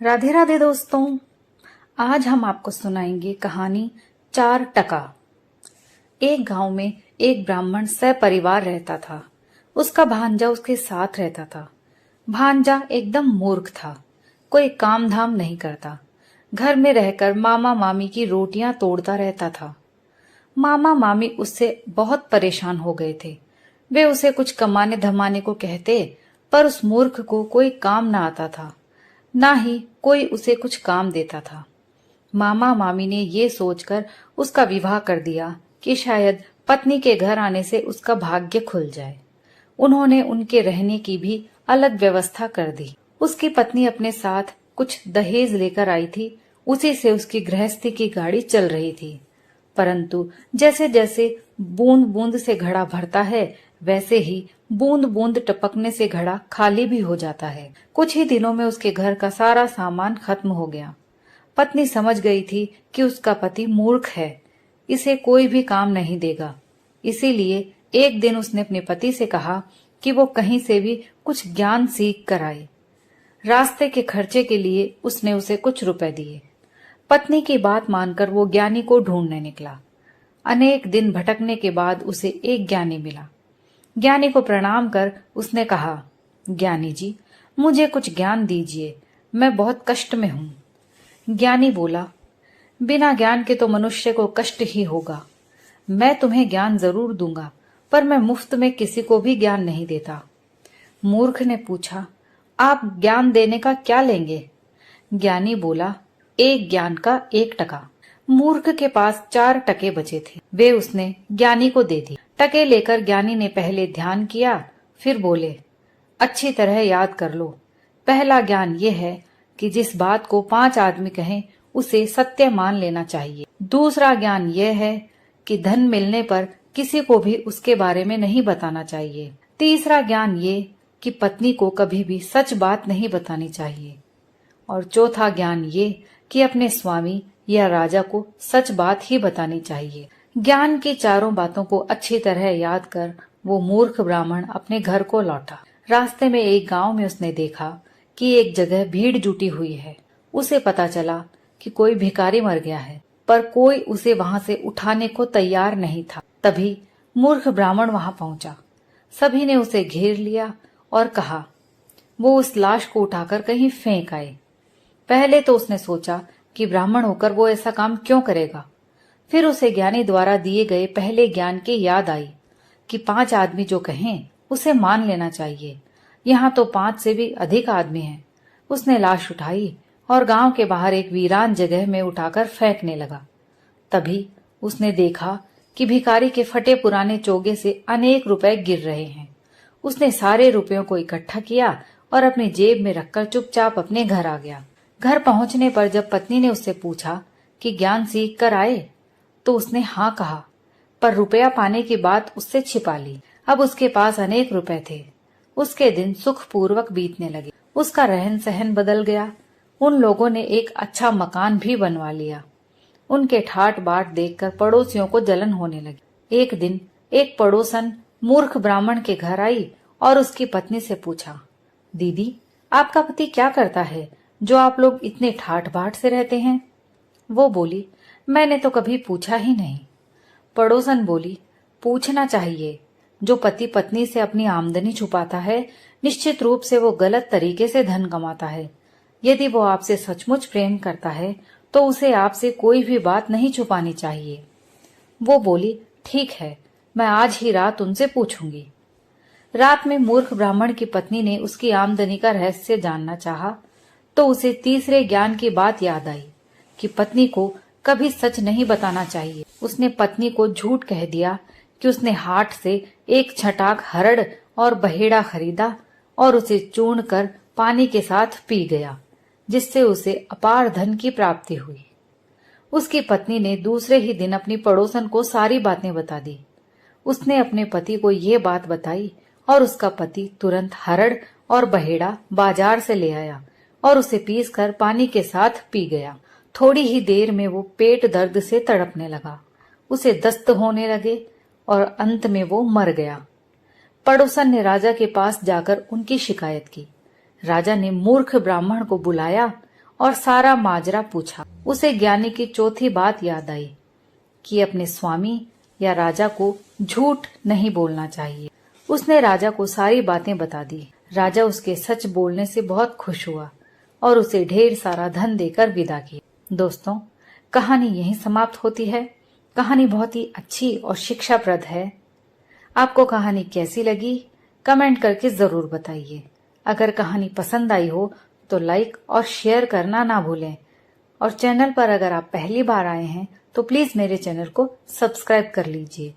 राधे राधे दोस्तों। आज हम आपको सुनाएंगे कहानी 4 टका। एक गांव में एक ब्राह्मण सपरिवार रहता था। उसका भांजा उसके साथ रहता था। भांजा एकदम मूर्ख था, कोई काम धाम नहीं करता। घर में रहकर मामा मामी की रोटियां तोड़ता रहता था। मामा मामी उससे बहुत परेशान हो गए थे। वे उसे कुछ कमाने धमाने को कहते, पर उस मूर्ख को कोई काम न आता था, ना ही कोई उसे कुछ काम देता था। मामा मामी ने ये सोचकर उसका विवाह कर दिया कि शायद पत्नी के घर आने से उसका भाग्य खुल जाए। उन्होंने उनके रहने की भी अलग व्यवस्था कर दी। उसकी पत्नी अपने साथ कुछ दहेज लेकर आई थी, उसी से उसकी गृहस्थी की गाड़ी चल रही थी। परंतु जैसे जैसे बूंद बूंद से घड़ा भरता है, वैसे ही बूंद बूंद टपकने से घड़ा खाली भी हो जाता है। कुछ ही दिनों में उसके घर का सारा सामान खत्म हो गया। पत्नी समझ गई थी कि उसका पति मूर्ख है, इसे कोई भी काम नहीं देगा। इसीलिए एक दिन उसने अपने पति से कहा कि वो कहीं से भी कुछ ज्ञान सीख कर आए। रास्ते के खर्चे के लिए उसने उसे कुछ रुपए दिए। पत्नी की बात मानकर वो ज्ञानी को ढूंढने निकला। अनेक दिन भटकने के बाद उसे एक ज्ञानी मिला। ज्ञानी को प्रणाम कर उसने कहा, ज्ञानी जी, मुझे कुछ ज्ञान दीजिए, मैं बहुत कष्ट में हूं। ज्ञानी बोला, बिना ज्ञान के तो मनुष्य को कष्ट ही होगा। मैं तुम्हें ज्ञान जरूर दूंगा, पर मैं मुफ्त में किसी को भी ज्ञान नहीं देता। मूर्ख ने पूछा, आप ज्ञान देने का क्या लेंगे? ज्ञानी बोला, एक ज्ञान का 1 टका। मूर्ख के पास 4 टके बचे थे, वे उसने ज्ञानी को दे दी। टके लेकर ज्ञानी ने पहले ध्यान किया, फिर बोले, अच्छी तरह याद कर लो। पहला ज्ञान ये है कि जिस बात को 5 आदमी कहें उसे सत्य मान लेना चाहिए। दूसरा ज्ञान यह है कि धन मिलने पर किसी को भी उसके बारे में नहीं बताना चाहिए। तीसरा ज्ञान ये कि पत्नी को कभी भी सच बात नहीं बतानी चाहिए। और चौथा ज्ञान ये कि अपने स्वामी या राजा को सच बात ही बतानी चाहिए। ज्ञान की चारों बातों को अच्छी तरह याद कर वो मूर्ख ब्राह्मण अपने घर को लौटा। रास्ते में एक गांव में उसने देखा कि एक जगह भीड़ जुटी हुई है। उसे पता चला कि कोई भिखारी मर गया है, पर कोई उसे वहां से उठाने को तैयार नहीं था। तभी मूर्ख ब्राह्मण वहां पहुंचा। सभी ने उसे घेर लिया और कहा वो उस लाश को उठाकर कहीं फेंक आए। पहले तो उसने सोचा कि ब्राह्मण होकर वो ऐसा काम क्यों करेगा। फिर उसे ज्ञानी द्वारा दिए गए पहले ज्ञान की याद आई कि 5 आदमी जो कहें उसे मान लेना चाहिए। यहाँ तो 5 से भी अधिक आदमी हैं। उसने लाश उठाई और गांव के बाहर एक वीरान जगह में उठाकर फेंकने लगा। तभी उसने देखा कि भिखारी के फटे पुराने चोगे से अनेक रुपए गिर रहे हैं। उसने सारे रुपयों को इकट्ठा किया और अपनी जेब में रखकर चुपचाप अपने घर आ गया। घर पहुंचने पर जब पत्नी ने उससे पूछा कि ज्ञान सीख कर आए, तो उसने हाँ कहा, पर रुपया पाने की बात उससे छिपा ली। अब उसके पास अनेक रुपए थे। उसके दिन सुखपूर्वक बीतने लगे। उसका रहन सहन बदल गया। उन लोगों ने एक अच्छा मकान भी बनवा लिया। उनके ठाट बाट देखकर पड़ोसियों को जलन होने लगी। एक दिन एक पड़ोसन मूर्ख ब्राह्मण के घर आई और उसकी पत्नी से पूछा, दीदी, आपका पति क्या करता है जो आप लोग इतने ठाट बाट से रहते हैं? वो बोली, मैंने तो कभी पूछा ही नहीं। पड़ोसन बोली, पूछना चाहिए। जो पति पत्नी से अपनी आमदनी छुपाता है, निश्चित रूप से वो गलत तरीके से धन कमाता है। यदि वो आपसे सचमुच प्रेम करता है तो उसे आपसे कोई भी बात नहीं छुपानी चाहिए। वो बोली, ठीक है, मैं आज ही रात उनसे पूछूंगी। रात में मूर्ख ब्राह्मण की पत्नी ने उसकी आमदनी का रहस्य जानना चाहा, तो उसे तीसरे ज्ञान की बात याद आई कि पत्नी को कभी सच नहीं बताना चाहिए। उसने पत्नी को झूठ कह दिया कि उसने हाट से एक छटाक हरड़ और बहेड़ा खरीदा और उसे चूर्ण कर पानी के साथ पी गया, जिससे उसे अपार धन की प्राप्ति हुई। उसकी पत्नी ने दूसरे ही दिन अपनी पड़ोसन को सारी बातें बता दी। उसने अपने पति को ये बात बताई और उसका पति तुरंत हरड़ और बहेड़ा बाजार से ले आया और उसे पीसकर पानी के साथ पी गया। थोड़ी ही देर में वो पेट दर्द से तड़पने लगा। उसे दस्त होने लगे और अंत में वो मर गया। पड़ोसन ने राजा के पास जाकर उनकी शिकायत की। राजा ने मूर्ख ब्राह्मण को बुलाया और सारा माजरा पूछा। उसे ज्ञानी की चौथी बात याद आई कि अपने स्वामी या राजा को झूठ नहीं बोलना चाहिए। उसने राजा को सारी बातें बता दी। राजा उसके सच बोलने से बहुत खुश हुआ और उसे ढेर सारा धन देकर विदा किया। दोस्तों, कहानी यहीं समाप्त होती है। कहानी बहुत ही अच्छी और शिक्षाप्रद है। आपको कहानी कैसी लगी कमेंट करके जरूर बताइए। अगर कहानी पसंद आई हो तो लाइक और शेयर करना ना भूलें। और चैनल पर अगर आप पहली बार आए हैं तो प्लीज मेरे चैनल को सब्सक्राइब कर लीजिए।